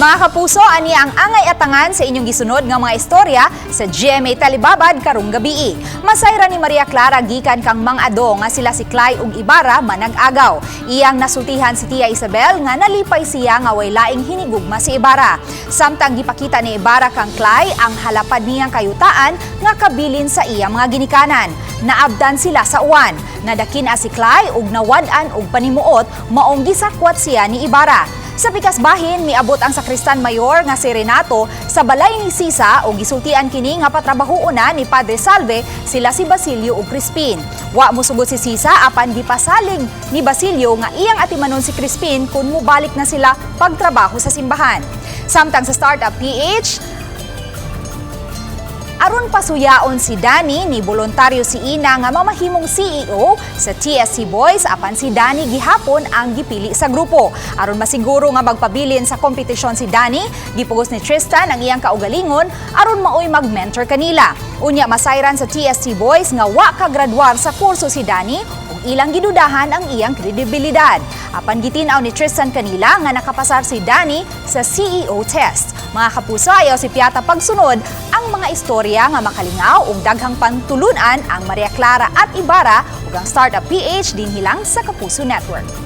Mga kapuso, ani ang angay atangan sa inyong gisunod nga mga istorya sa GMA Talibabad karong gabi. Masayra ni Maria Clara gikan kang mang-ado nga sila si Clay ug Ibarra manag-agaw. Iyang nasultihan si Tia Isabel nga nalipay siya nga way laing hinigugma si Ibarra. Samtang gipakita ni Ibarra kang Clay ang halapad niyang kayutaan nga kabilin sa iyang mga ginikanan. Naabdan sila sa uwan. Nadakin si Clay ug nawad-an og panimuot maong gisakwat siya ni Ibarra. Sa pikas bahin, miabot ang sakristan mayor nga si Renato sa balay ni Sisa o gisultian kini nga patrabahoona ni Padre Salve sila si Basilio ug Crispin. Wa mosugod si Sisa apan gipasalig ni Basilio nga iyang atimanon si Crispin kun mubalik na sila pagtrabaho sa simbahan. Samtang sa Startup PH, aron pasuyaon si Danny ni voluntaryo si Ina nga mamahimong CEO sa TSC Boys apan si Danny gihapon ang gipili sa grupo. Aron masiguro nga magpabilin sa kompetisyon si Danny, gipugos ni Tristan ang iyang kaugalingon aron maoy mag-mentor kanila. Unya masayran sa TSC Boys nga wa kagraduar sa kurso si Danny ug ilang gidudahan ang iyang kredibilidad. Apan gitinaw ni Tristan kanila nga nakapasar si Danny sa CEO test. Mga kapuso, ayaw si Piata pagsunod ang mga istorya nga makalingaw ug daghang pantulunan ang Maria Clara at Ibarra ug ang Startup PH dinhi lang sa Kapuso Network.